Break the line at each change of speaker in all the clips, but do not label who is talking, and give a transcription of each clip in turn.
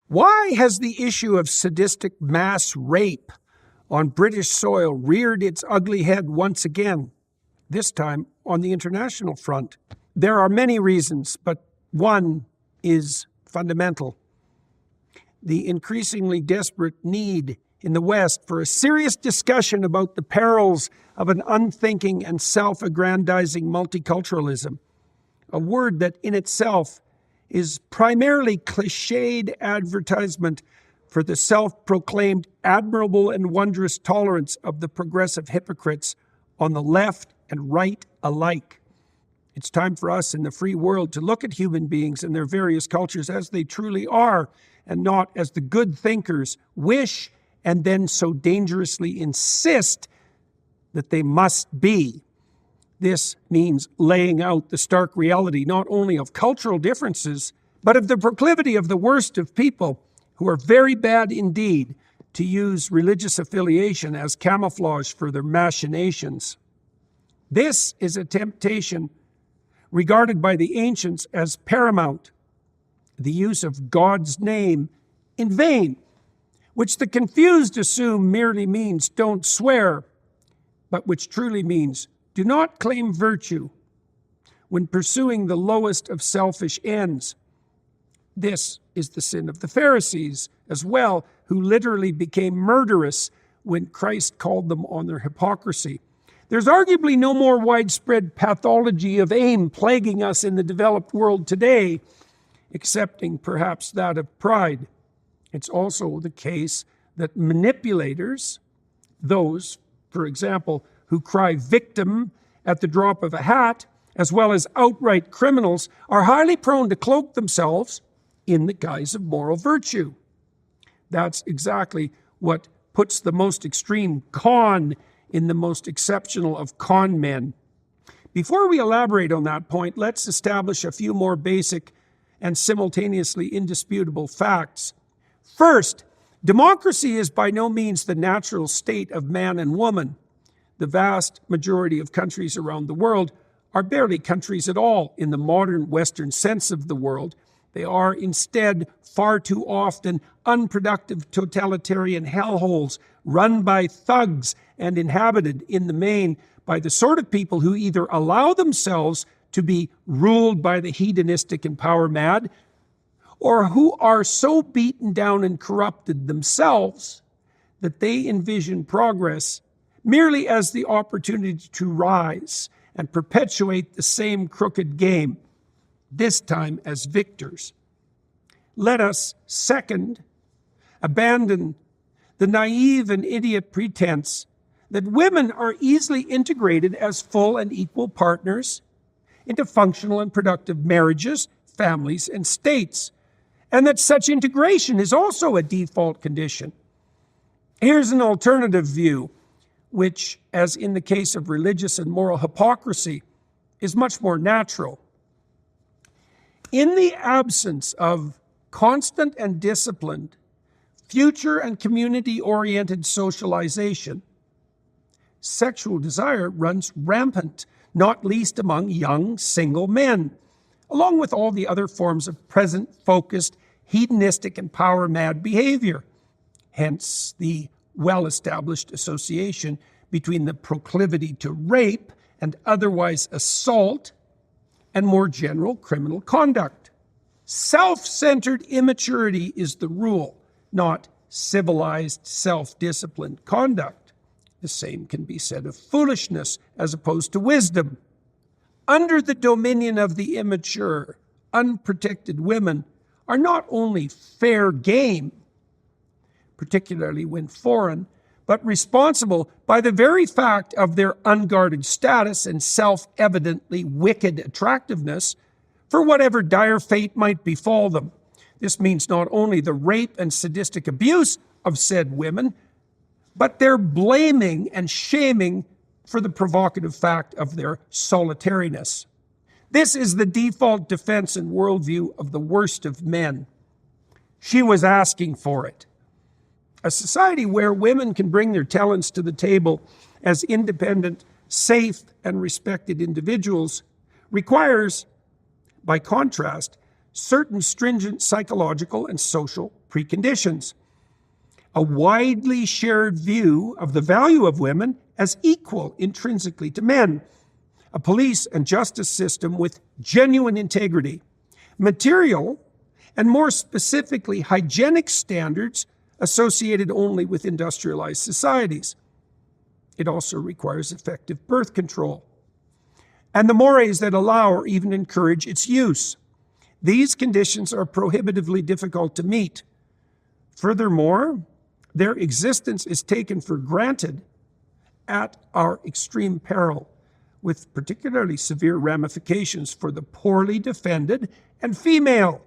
Why has the issue of sadistic mass rape on British soil reared its ugly head once again, this time on the international front? There are many reasons, but one is fundamental. The increasingly desperate need in the West for a serious discussion about the perils of an unthinking and self-aggrandizing multiculturalism, a word that in itself is primarily cliched advertisement for the self-proclaimed admirable and wondrous tolerance of the progressive hypocrites on the left and right alike. It's time for us in the free world to look at human beings and their various cultures as they truly are, and not as the good thinkers wish and then so dangerously insist that they must be. This means laying out the stark reality not only of cultural differences, but of the proclivity of the worst of people who are very bad indeed to use religious affiliation as camouflage for their machinations. This is a temptation regarded by the ancients as paramount, the use of God's name in vain, which the confused assume merely means don't swear, but which truly means do not claim virtue when pursuing the lowest of selfish ends. This is the sin of the Pharisees as well, who literally became murderous when Christ called them on their hypocrisy. There's arguably no more widespread pathology of aim plaguing us in the developed world today, excepting perhaps that of pride. It's also the case that manipulators, those, for example, who cry victim at the drop of a hat, as well as outright criminals, are highly prone to cloak themselves in the guise of moral virtue. That's exactly what puts the most extreme con in the most exceptional of con men. Before we elaborate on that point, let's establish a few more basic and simultaneously indisputable facts. First, democracy is by no means the natural state of man and woman. The vast majority of countries around the world are barely countries at all in the modern Western sense of the word. They are instead far too often unproductive totalitarian hellholes run by thugs and inhabited in the main by the sort of people who either allow themselves to be ruled by the hedonistic and power mad, or who are so beaten down and corrupted themselves that they envision progress merely as the opportunity to rise and perpetuate the same crooked game, this time as victors. Let us, second, abandon the naive and idiot pretense that women are easily integrated as full and equal partners into functional and productive marriages, families, and states, and that such integration is also a default condition. Here's an alternative view, which, as in the case of religious and moral hypocrisy, is much more natural. In the absence of constant and disciplined, future and community-oriented socialization, sexual desire runs rampant, not least among young single men, along with all the other forms of present-focused, hedonistic and power-mad behavior. Hence the well-established association between the proclivity to rape and otherwise assault and more general criminal conduct. Self-centered immaturity is the rule, not civilized, self-disciplined conduct. The same can be said of foolishness as opposed to wisdom. Under the dominion of the immature, unprotected women are not only fair game, particularly when foreign, but responsible by the very fact of their unguarded status and self-evidently wicked attractiveness for whatever dire fate might befall them. This means not only the rape and sadistic abuse of said women, but their blaming and shaming for the provocative fact of their solitariness. This is the default defense and worldview of the worst of men. She was asking for it. A society where women can bring their talents to the table as independent, safe, and respected individuals requires, by contrast, certain stringent psychological and social preconditions. A widely shared view of the value of women as equal intrinsically to men. A police and justice system with genuine integrity. Material, and more specifically, hygienic standards associated only with industrialized societies. It also requires effective birth control, and the mores that allow or even encourage its use. These conditions are prohibitively difficult to meet. Furthermore, their existence is taken for granted at our extreme peril, with particularly severe ramifications for the poorly defended and female.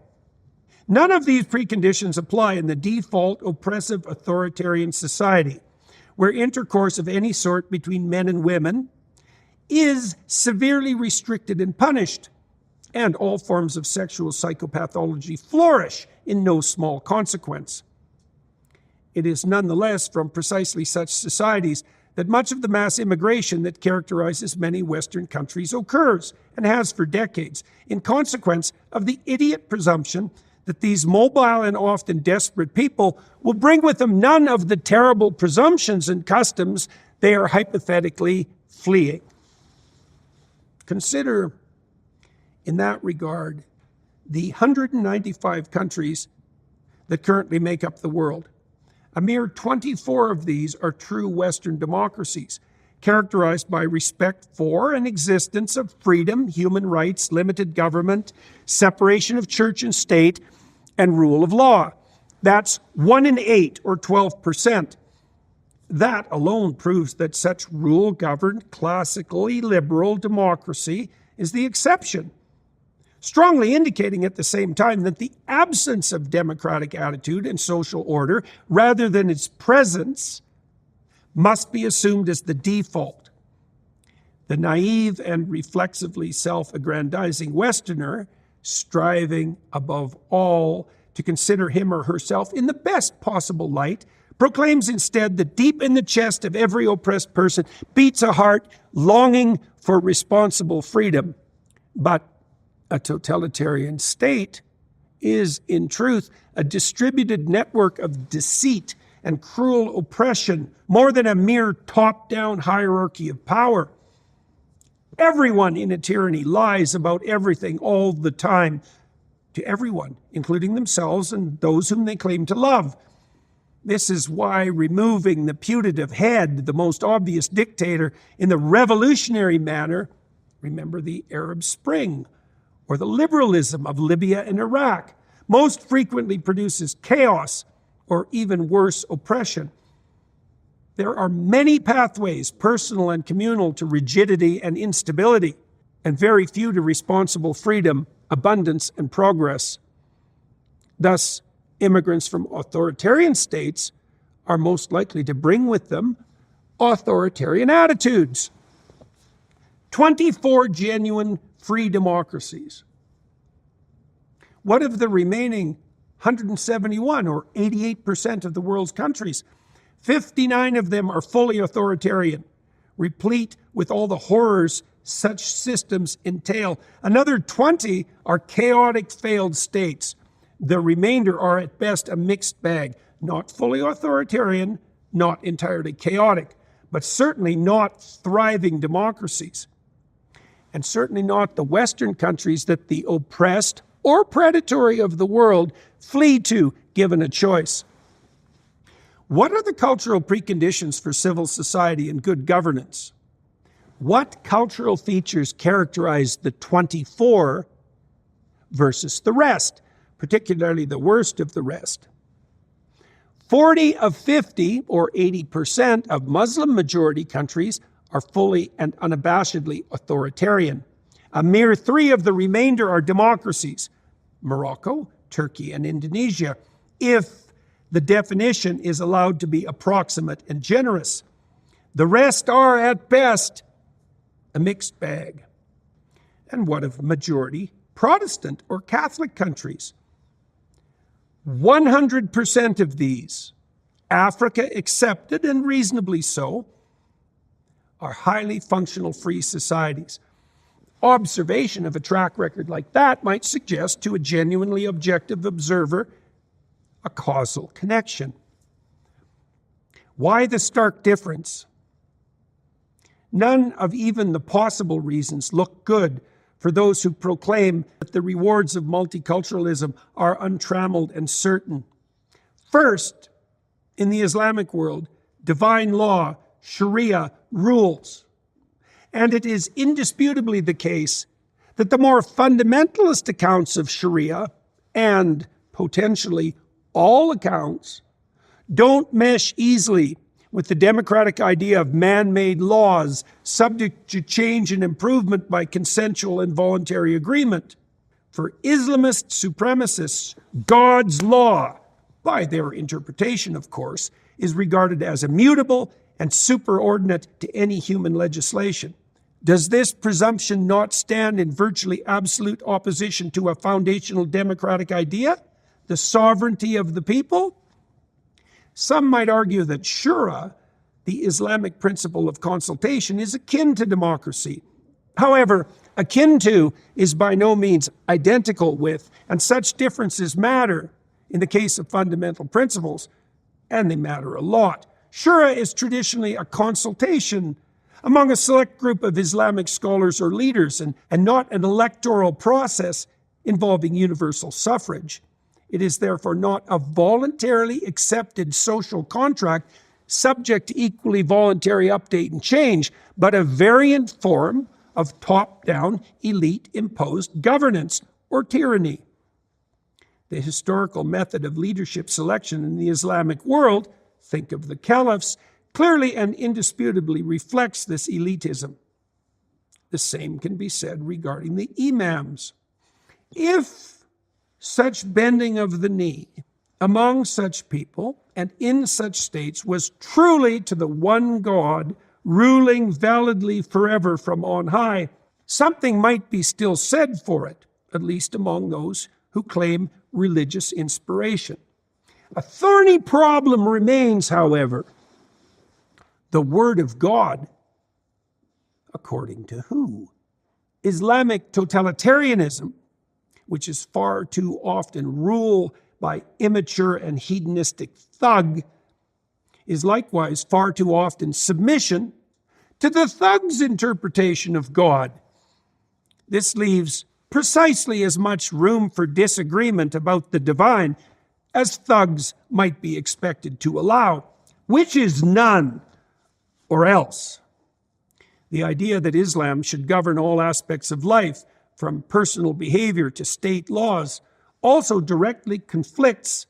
None of these preconditions apply in the default oppressive authoritarian society, where intercourse of any sort between men and women is severely restricted and punished, and all forms of sexual psychopathology flourish in no small consequence. It is nonetheless from precisely such societies that much of the mass immigration that characterizes many Western countries occurs, and has for decades, in consequence of the idiot presumption that these mobile and often desperate people will bring with them none of the terrible presumptions and customs they are hypothetically fleeing. Consider, in that regard, the 195 countries that currently make up the world. A mere 24 of these are true Western democracies, characterized by respect for and existence of freedom, human rights, limited government, separation of church and state, and rule of law. That's 1 in 8, or 12%. That alone proves that such rule-governed, classically liberal democracy is the exception, strongly indicating at the same time that the absence of democratic attitude and social order, rather than its presence, must be assumed as the default. The naive and reflexively self-aggrandizing Westerner, striving above all to consider him or herself in the best possible light, proclaims instead that deep in the chest of every oppressed person beats a heart longing for responsible freedom. But a totalitarian state is, in truth, a distributed network of deceit and cruel oppression, more than a mere top-down hierarchy of power. Everyone in a tyranny lies about everything all the time to everyone, including themselves and those whom they claim to love. This is why removing the putative head, the most obvious dictator, in the revolutionary manner, remember the Arab Spring, or the liberalism of Libya and Iraq, most frequently produces chaos or even worse, oppression. There are many pathways, personal and communal, to rigidity and instability, and very few to responsible freedom, abundance, and progress. Thus, immigrants from authoritarian states are most likely to bring with them authoritarian attitudes. 24 genuine free democracies. What of the remaining 171, or 88% of the world's countries? 59 of them are fully authoritarian, replete with all the horrors such systems entail. Another 20 are chaotic failed states. The remainder are at best a mixed bag, not fully authoritarian, not entirely chaotic, but certainly not thriving democracies. And certainly not the Western countries that the oppressed or predatory of the world flee to, given a choice. What are the cultural preconditions for civil society and good governance? What cultural features characterize the 24 versus the rest, particularly the worst of the rest? 40 of 50, or 80%, of Muslim-majority countries are fully and unabashedly authoritarian. A mere 3 of the remainder are democracies: Morocco, Turkey, and Indonesia, if the definition is allowed to be approximate and generous. The rest are, at best, a mixed bag. And what of majority Protestant or Catholic countries? 100% of these, Africa accepted, and reasonably so, are highly functional free societies. Observation of a track record like that might suggest to a genuinely objective observer a causal connection. Why the stark difference? None of even the possible reasons look good for those who proclaim that the rewards of multiculturalism are untrammeled and certain. First, in the Islamic world, divine law, Sharia, rules. And it is indisputably the case that the more fundamentalist accounts of Sharia, and potentially all accounts, don't mesh easily with the democratic idea of man-made laws subject to change and improvement by consensual and voluntary agreement. For Islamist supremacists, God's law, by their interpretation of course, is regarded as immutable and superordinate to any human legislation. Does this presumption not stand in virtually absolute opposition to a foundational democratic idea, the sovereignty of the people? Some might argue that shura, the Islamic principle of consultation, is akin to democracy. However, akin to is by no means identical with, and such differences matter in the case of fundamental principles, and they matter a lot. Shura is traditionally a consultation among a select group of Islamic scholars or leaders, and not an electoral process involving universal suffrage. It is therefore not a voluntarily accepted social contract subject to equally voluntary update and change, but a variant form of top-down, elite-imposed governance or tyranny. The historical method of leadership selection in the Islamic world, think of the caliphs, clearly and indisputably reflects this elitism. The same can be said regarding the imams. If such bending of the knee among such people and in such states was truly to the one God, ruling validly forever from on high, something might be still said for it, at least among those who claim religious inspiration. A thorny problem remains, however. The Word of God, according to who? Islamic totalitarianism, which is far too often ruled by immature and hedonistic thug, is likewise far too often submission to the thug's interpretation of God. This leaves precisely as much room for disagreement about the divine as thugs might be expected to allow, which is none, or else. The idea that Islam should govern all aspects of life, from personal behavior to state laws, also directly conflicts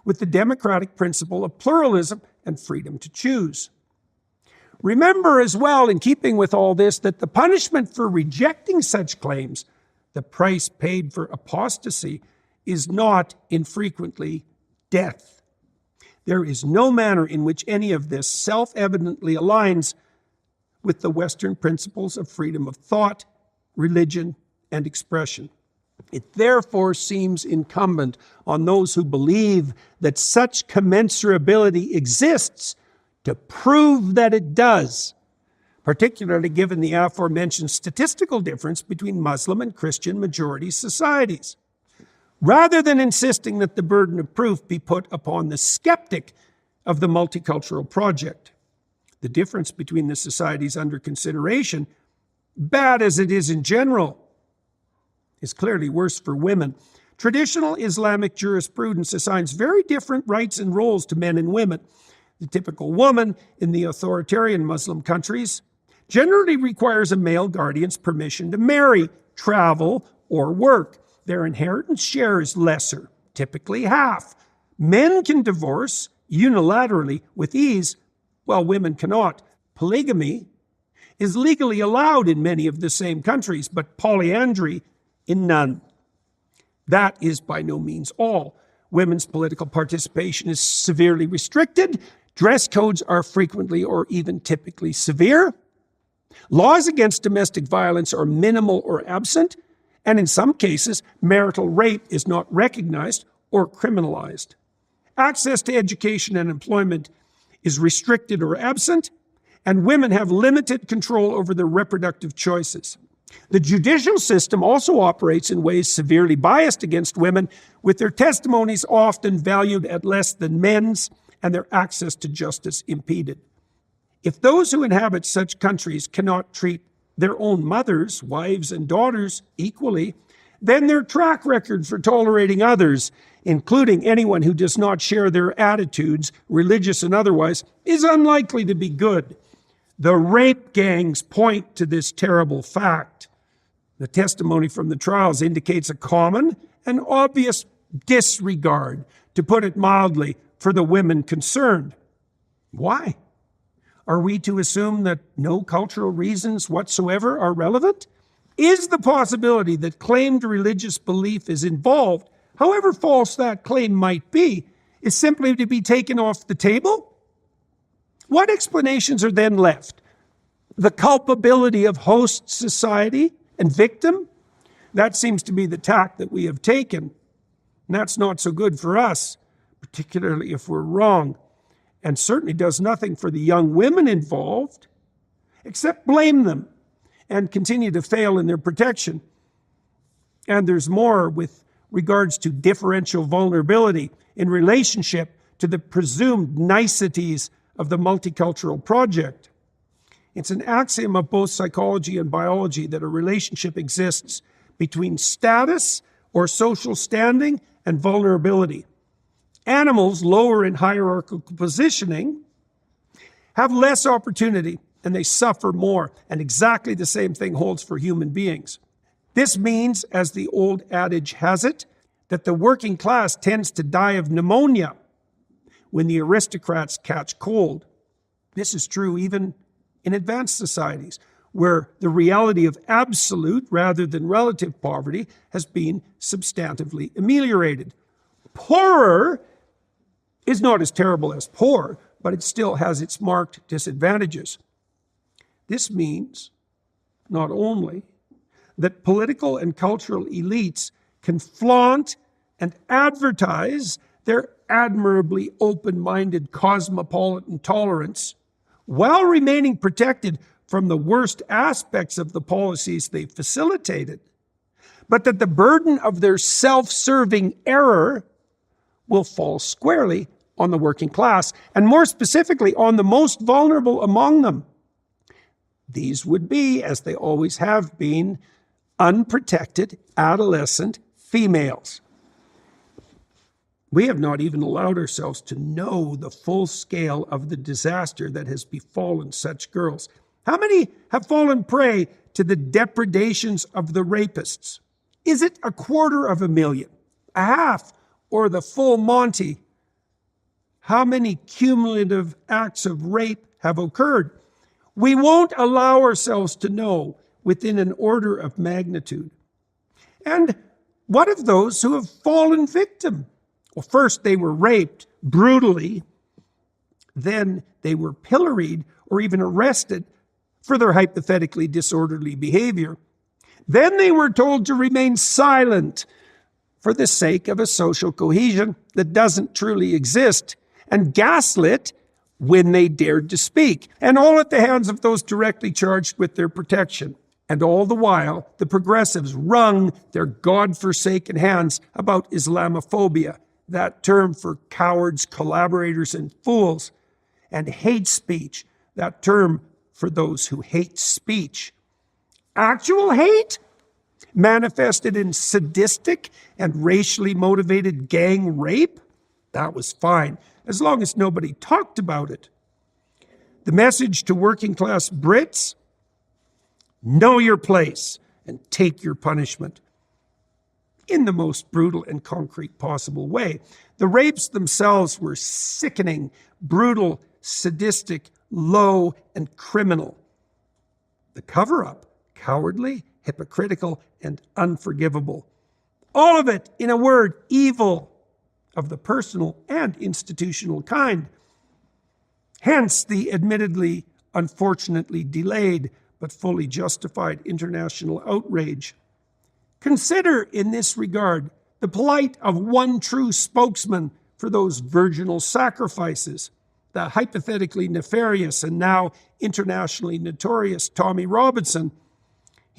with the democratic principle of pluralism and freedom to choose. Remember as well, in keeping with all this, that the punishment for rejecting such claims, the price paid for apostasy, is not infrequently death. There is no manner in which any of this self-evidently aligns with the Western principles of freedom of thought, religion, and expression. It therefore seems incumbent on those who believe that such commensurability exists to prove that it does, particularly given the aforementioned statistical difference between Muslim and Christian majority societies, rather than insisting that the burden of proof be put upon the skeptic of the multicultural project. The difference between the societies under consideration, bad as it is in general, is clearly worse for women. Traditional Islamic jurisprudence assigns very different rights and roles to men and women. The typical woman in the authoritarian Muslim countries generally requires a male guardian's permission to marry, travel, or work. Their inheritance share is lesser, typically half. Men can divorce unilaterally with ease, while women cannot. Polygamy is legally allowed in many of the same countries, but polyandry in none. That is by no means all. Women's political participation is severely restricted. Dress codes are frequently or even typically severe. Laws against domestic violence are minimal or absent, and in some cases, marital rape is not recognized or criminalized. Access to education and employment is restricted or absent, and women have limited control over their reproductive choices. The judicial system also operates in ways severely biased against women, with their testimonies often valued at less than men's and their access to justice impeded. If those who inhabit such countries cannot treat their own mothers, wives, and daughters equally, then their track record for tolerating others, including anyone who does not share their attitudes, religious and otherwise, is unlikely to be good. The rape gangs point to this terrible fact. The testimony from the trials indicates a common and obvious disregard, to put it mildly, for the women concerned. Why? Are we to assume that no cultural reasons whatsoever are relevant? Is the possibility that claimed religious belief is involved, however false that claim might be, is simply to be taken off the table? What explanations are then left? The culpability of host society and victim? That seems to be the tack that we have taken. And that's not so good for us, particularly if we're wrong, and certainly does nothing for the young women involved, except blame them and continue to fail in their protection. And there's more with regards to differential vulnerability in relationship to the presumed niceties of the multicultural project. It's an axiom of both psychology and biology that a relationship exists between status or social standing and vulnerability. Animals lower in hierarchical positioning have less opportunity and they suffer more, and exactly the same thing holds for human beings. This means, as the old adage has it, that the working class tends to die of pneumonia when the aristocrats catch cold. This is true even in advanced societies, where the reality of absolute rather than relative poverty has been substantively ameliorated. Poorer is not as terrible as poor, but it still has its marked disadvantages. This means not only that political and cultural elites can flaunt and advertise their admirably open-minded cosmopolitan tolerance while remaining protected from the worst aspects of the policies they facilitated, but that the burden of their self-serving error will fall squarely on the working class, and more specifically on the most vulnerable among them. These would be, as they always have been, unprotected adolescent females. We have not even allowed ourselves to know the full scale of the disaster that has befallen such girls. How many have fallen prey to the depredations of the rapists? Is it 250,000, a half, or the full Monty? How many cumulative acts of rape have occurred? We won't allow ourselves to know within an order of magnitude. And what of those who have fallen victim? Well, first they were raped brutally, then they were pilloried or even arrested for their hypothetically disorderly behavior. Then they were told to remain silent for the sake of a social cohesion that doesn't truly exist, and gaslit when they dared to speak, and all at the hands of those directly charged with their protection. And all the while, the progressives wrung their God-forsaken hands about Islamophobia, that term for cowards, collaborators, and fools, and hate speech, that term for those who hate speech. Actual hate, manifested in sadistic and racially motivated gang rape, that was fine, as long as nobody talked about it. The message to working class Brits: know your place and take your punishment, in the most brutal and concrete possible way. The rapes themselves were sickening, brutal, sadistic, low, and criminal. The cover-up, cowardly, hypocritical, and unforgivable. All of it, in a word, evil, of the personal and institutional kind. Hence the admittedly, unfortunately delayed, but fully justified international outrage. Consider in this regard the plight of one true spokesman for those virginal sacrifices, the hypothetically nefarious and now internationally notorious Tommy Robinson.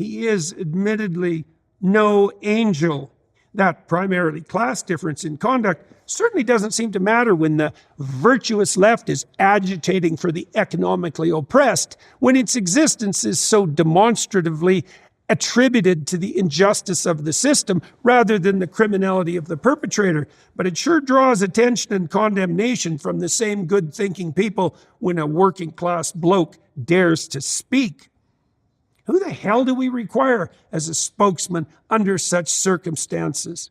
he is admittedly no angel. That primarily class difference in conduct certainly doesn't seem to matter when the virtuous left is agitating for the economically oppressed, when its existence is so demonstratively attributed to the injustice of the system rather than the criminality of the perpetrator. But it sure draws attention and condemnation from the same good-thinking people when a working-class bloke dares to speak. Who the hell do we require as a spokesman under such circumstances?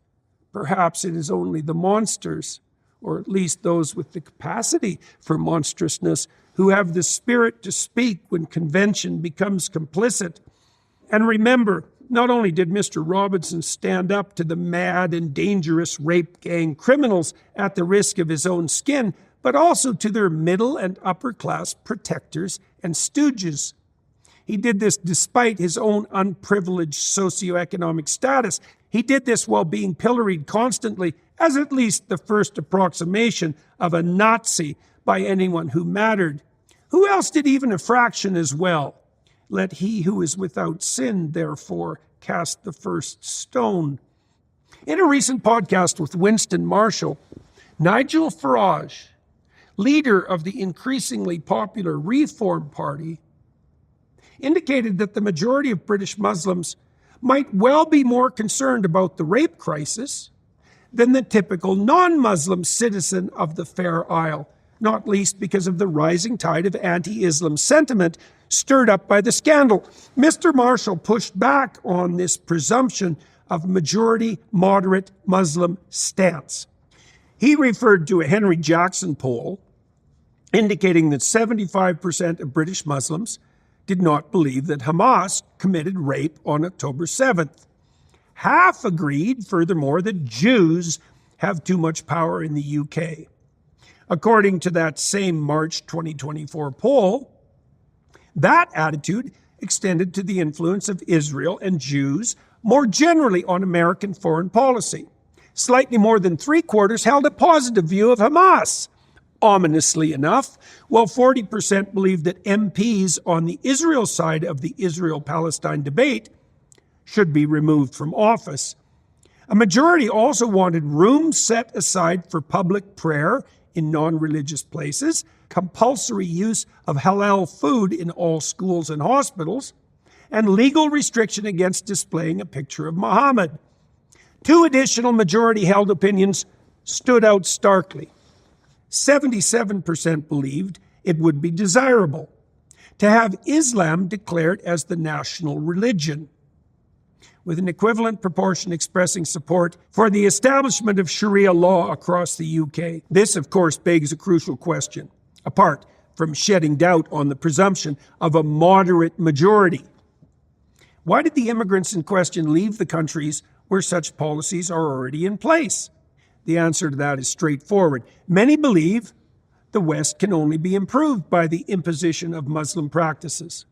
Perhaps it is only the monsters, or at least those with the capacity for monstrousness, who have the spirit to speak when convention becomes complicit. And remember, not only did Mr. Robinson stand up to the mad and dangerous rape gang criminals at the risk of his own skin, but also to their middle and upper class protectors and stooges. He did this despite his own unprivileged socioeconomic status. He did this while being pilloried constantly as at least the first approximation of a Nazi by anyone who mattered. Who else did even a fraction as well? Let he who is without sin, therefore, cast the first stone. In a recent podcast with Winston Marshall, Nigel Farage, leader of the increasingly popular Reform Party, indicated that the majority of British Muslims might well be more concerned about the rape crisis than the typical non-Muslim citizen of the Fair Isle, not least because of the rising tide of anti-Islam sentiment stirred up by the scandal. Mr. Marshall pushed back on this presumption of majority moderate Muslim stance. He referred to a Henry Jackson poll indicating that 75% of British Muslims did not believe that Hamas committed rape on October 7th. Half agreed, furthermore, that Jews have too much power in the UK. According to that same March 2024 poll, that attitude extended to the influence of Israel and Jews more generally on American foreign policy. Slightly more than three-quarters held a positive view of Hamas. Ominously enough, while 40% believed that MPs on the Israel side of the Israel-Palestine debate should be removed from office. A majority also wanted room set aside for public prayer in non-religious places, compulsory use of halal food in all schools and hospitals, and legal restriction against displaying a picture of Muhammad. Two additional majority-held opinions stood out starkly. 77% believed it would be desirable to have Islam declared as the national religion, with an equivalent proportion expressing support for the establishment of Sharia law across the UK. This, of course, begs a crucial question, apart from shedding doubt on the presumption of a moderate majority. Why did the immigrants in question leave the countries where such policies are already in place? The answer to that is straightforward. Many believe the West can only be improved by the imposition of Muslim practices.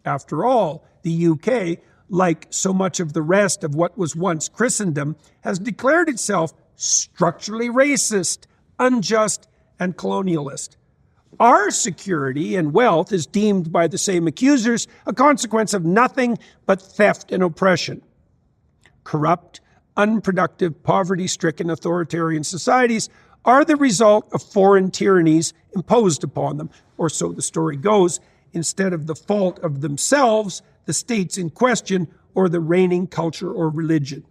After all, the UK, like so much of the rest of what was once Christendom, has declared itself structurally racist, unjust, and colonialist. Our security and wealth is deemed by the same accusers a consequence of nothing but theft and oppression. Corrupt, unproductive, poverty-stricken authoritarian societies are the result of foreign tyrannies imposed upon them, or so the story goes, instead of the fault of themselves, the states in question, or the reigning culture or religion.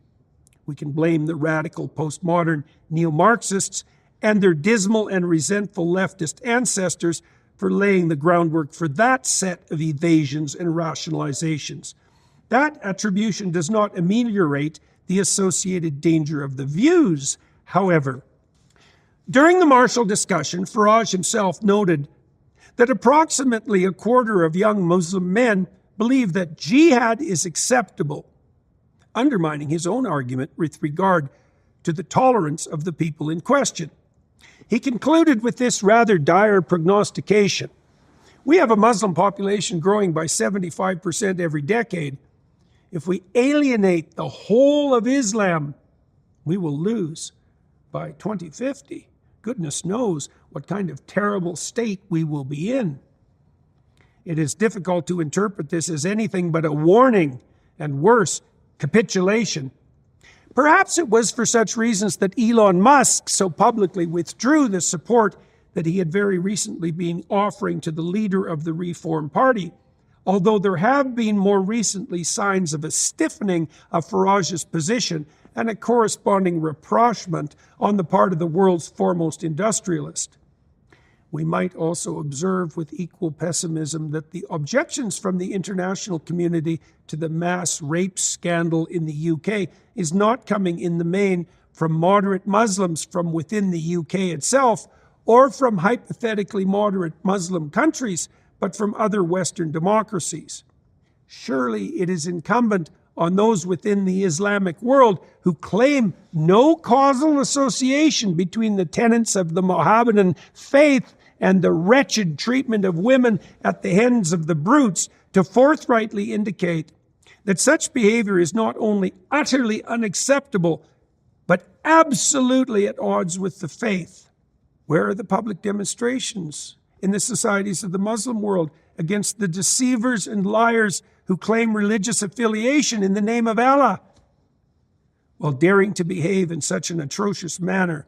We can blame the radical postmodern neo-Marxists and their dismal and resentful leftist ancestors for laying the groundwork for that set of evasions and rationalizations. That attribution does not ameliorate the associated danger of the views, however. During the Marshall discussion, Farage himself noted that approximately a quarter of young Muslim men believe that jihad is acceptable, undermining his own argument with regard to the tolerance of the people in question. He concluded with this rather dire prognostication. We have a Muslim population growing by 75% every decade. If we alienate the whole of Islam, we will lose by 2050. Goodness knows what kind of terrible state we will be in. It is difficult to interpret this as anything but a warning and worse, capitulation. Perhaps it was for such reasons that Elon Musk so publicly withdrew the support that he had very recently been offering to the leader of the Reform Party, although there have been more recently signs of a stiffening of Farage's position and a corresponding rapprochement on the part of the world's foremost industrialist. We might also observe with equal pessimism that the objections from the international community to the mass rape scandal in the UK is not coming in the main from moderate Muslims from within the UK itself or from hypothetically moderate Muslim countries, but from other Western democracies. Surely it is incumbent on those within the Islamic world who claim no causal association between the tenets of the Mohammedan faith and the wretched treatment of women at the hands of the brutes to forthrightly indicate that such behavior is not only utterly unacceptable, but absolutely at odds with the faith. Where are the public demonstrations in the societies of the Muslim world against the deceivers and liars who claim religious affiliation in the name of Allah, while daring to behave in such an atrocious manner?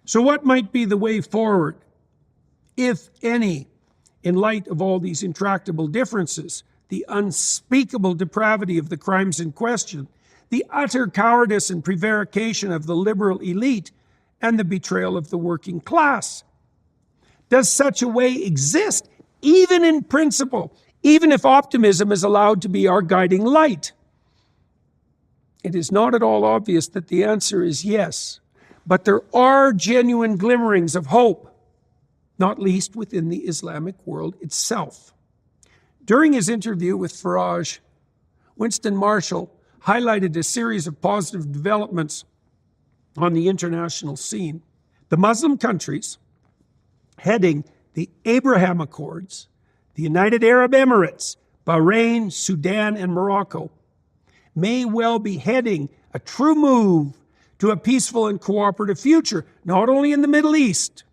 So what might be the way forward, if any, in light of all these intractable differences, the unspeakable depravity of the crimes in question, the utter cowardice and prevarication of the liberal elite, and the betrayal of the working class? Does such a way exist, even in principle, even if optimism is allowed to be our guiding light? It is not at all obvious that the answer is yes, but there are genuine glimmerings of hope, not least within the Islamic world itself. During his interview with Farage, Winston Marshall highlighted a series of positive developments on the international scene. The Muslim countries heading the Abraham Accords, the United Arab Emirates, Bahrain, Sudan, and Morocco may well be heading a true move to a peaceful and cooperative future, not only in the Middle East,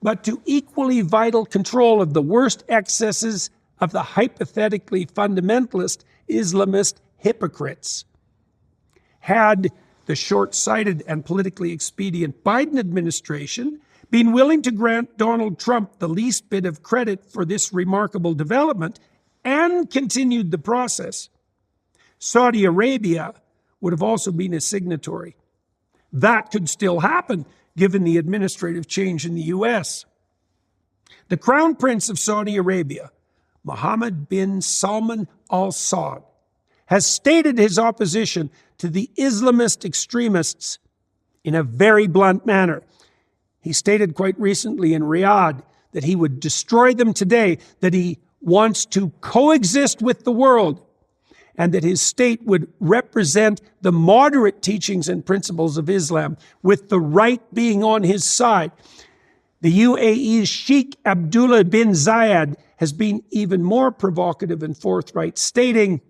but to equally vital control of the worst excesses of the hypothetically fundamentalist Islamist hypocrites. Had the short-sighted and politically expedient Biden administration been willing to grant Donald Trump the least bit of credit for this remarkable development and continued the process, Saudi Arabia would have also been a signatory. That could still happen given the administrative change in the U.S. The Crown Prince of Saudi Arabia, Mohammed bin Salman Al Saud, has stated his opposition to the Islamist extremists in a very blunt manner. He stated quite recently in Riyadh that he would destroy them today, that he wants to coexist with the world, and that his state would represent the moderate teachings and principles of Islam, with the right being on his side. The UAE's Sheikh Abdullah bin Zayed has been even more provocative and forthright, stating,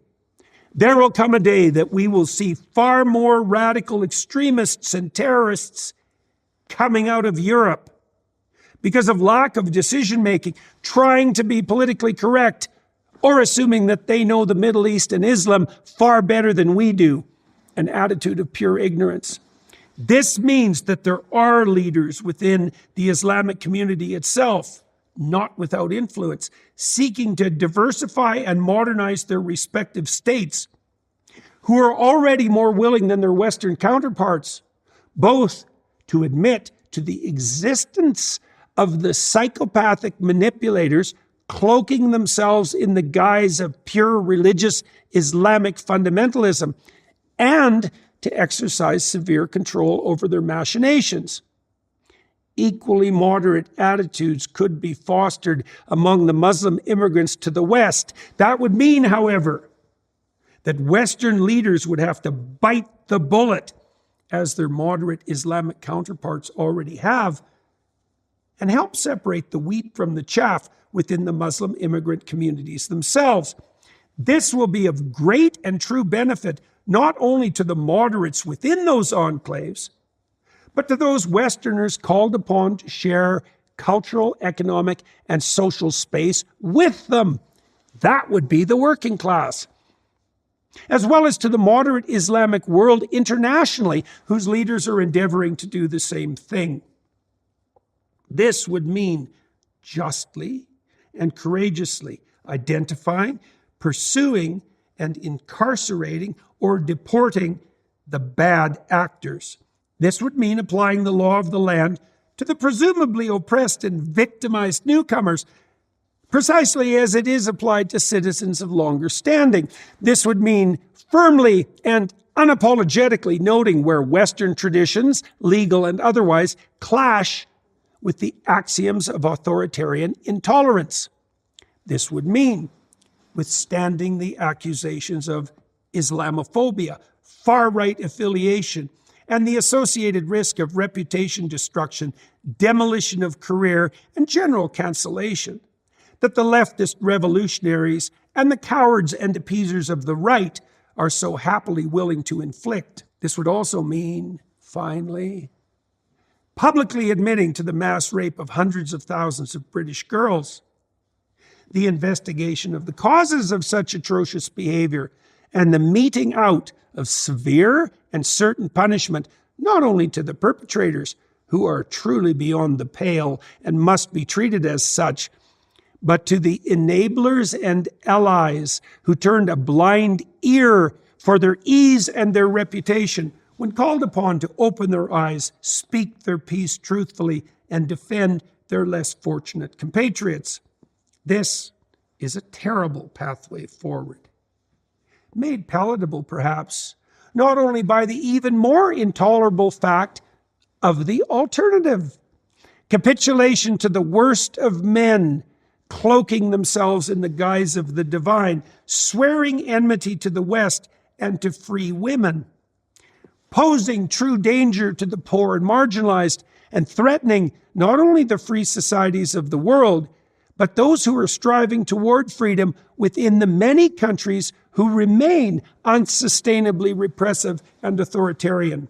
"There will come a day that we will see far more radical extremists and terrorists coming out of Europe because of lack of decision-making, trying to be politically correct, or assuming that they know the Middle East and Islam far better than we do, an attitude of pure ignorance." This means that there are leaders within the Islamic community itself, not without influence, seeking to diversify and modernize their respective states, who are already more willing than their Western counterparts, both to admit to the existence of the psychopathic manipulators cloaking themselves in the guise of pure religious Islamic fundamentalism, and to exercise severe control over their machinations. Equally moderate attitudes could be fostered among the Muslim immigrants to the West. That would mean, however, that Western leaders would have to bite the bullet, as their moderate Islamic counterparts already have, and help separate the wheat from the chaff within the Muslim immigrant communities themselves. This will be of great and true benefit not only to the moderates within those enclaves, but to those Westerners called upon to share cultural, economic, and social space with them. That would be the working class. as well as to the moderate Islamic world internationally, whose leaders are endeavoring to do the same thing. This would mean justly and courageously identifying, pursuing, and incarcerating or deporting the bad actors. This would mean applying the law of the land to the presumably oppressed and victimized newcomers, precisely as it is applied to citizens of longer standing. This would mean firmly and unapologetically noting where Western traditions, legal and otherwise, clash with the axioms of authoritarian intolerance. This would mean withstanding the accusations of Islamophobia, far-right affiliation, and the associated risk of reputation destruction, demolition of career, and general cancellation that the leftist revolutionaries and the cowards and appeasers of the right are so happily willing to inflict. This would also mean, finally, publicly admitting to the mass rape of hundreds of thousands of British girls, the investigation of the causes of such atrocious behavior, and the meting out of severe and certain punishment, not only to the perpetrators, who are truly beyond the pale and must be treated as such, but to the enablers and allies who turned a blind ear for their ease and their reputation when called upon to open their eyes, speak their piece truthfully, and defend their less fortunate compatriots. This is a terrible pathway forward, made palatable perhaps not only by the even more intolerable fact of the alternative: capitulation to the worst of men, cloaking themselves in the guise of the divine, swearing enmity to the West and to free women, posing true danger to the poor and marginalized, and threatening not only the free societies of the world, but those who are striving toward freedom within the many countries who remain unsustainably repressive and authoritarian.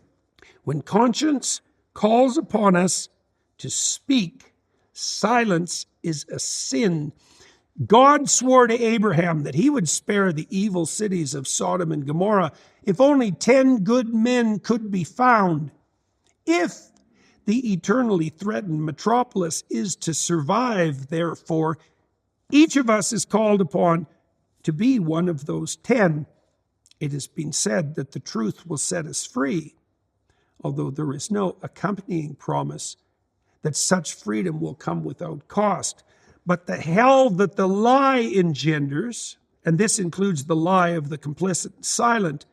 When conscience calls upon us to speak, silence is a sin. God swore to Abraham that he would spare the evil cities of Sodom and Gomorrah if only 10 good men could be found. If the eternally threatened metropolis is to survive, therefore, each of us is called upon to be one of those 10. It has been said that the truth will set us free, although there is no accompanying promise that such freedom will come without cost. But the hell that the lie engenders, and this includes the lie of the complicit and silent,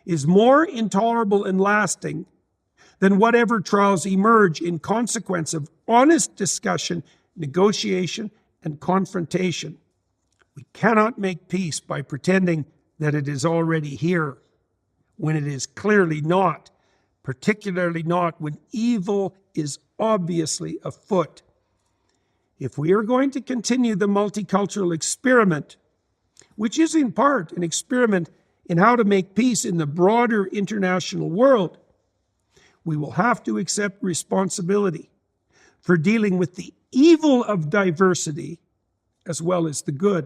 is more intolerable and lasting than whatever trials emerge in consequence of honest discussion, negotiation, and confrontation. We cannot make peace by pretending that it is already here, when it is clearly not, particularly not when evil is obviously afoot. If we are going to continue the multicultural experiment, which is in part an experiment in how to make peace in the broader international world, we will have to accept responsibility for dealing with the evil of diversity as well as the good.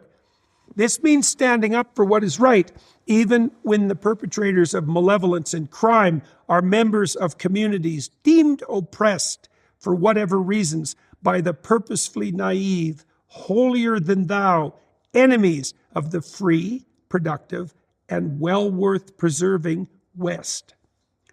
This means standing up for what is right, even when the perpetrators of malevolence and crime are members of communities deemed oppressed for whatever reasons by the purposefully naive, holier-than-thou enemies of the free, productive, and well-worth-preserving West.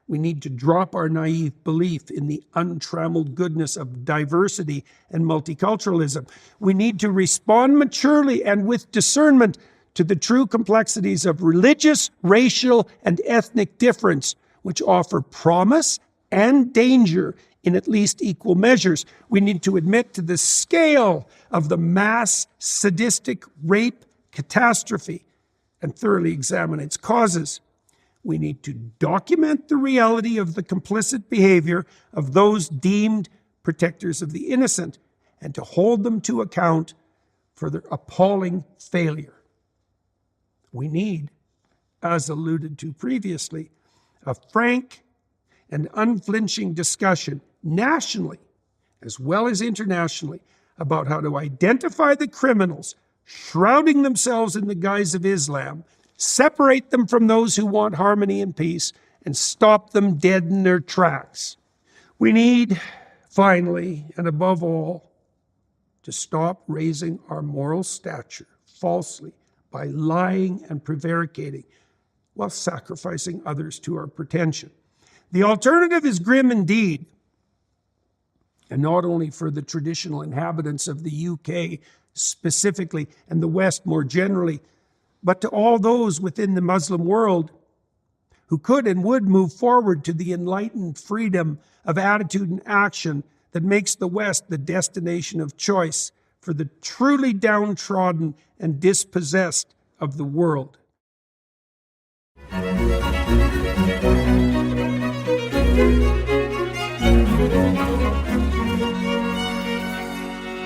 We need to drop our naive belief in the untrammeled goodness of diversity and multiculturalism. We need to respond maturely and with discernment to the true complexities of religious, racial, and ethnic difference, which offer promise and danger in at least equal measures. We need to admit to the scale of the mass sadistic rape catastrophe and thoroughly examine its causes. We need to document the reality of the complicit behavior of those deemed protectors of the innocent and to hold them to account for their appalling failure. We need, as alluded to previously, a frank and unflinching discussion nationally as well as internationally about how to identify the criminals shrouding themselves in the guise of Islam, separate them from those who want harmony and peace, and stop them dead in their tracks. We need, finally, and above all, to stop raising our moral stature falsely by lying and prevaricating while sacrificing others to our pretension. The alternative is grim indeed, and not only for the traditional inhabitants of the UK specifically and the West more generally, but to all those within the Muslim world who could and would move forward to the enlightened freedom of attitude and action that makes the West the destination of choice for the truly downtrodden and dispossessed of the world.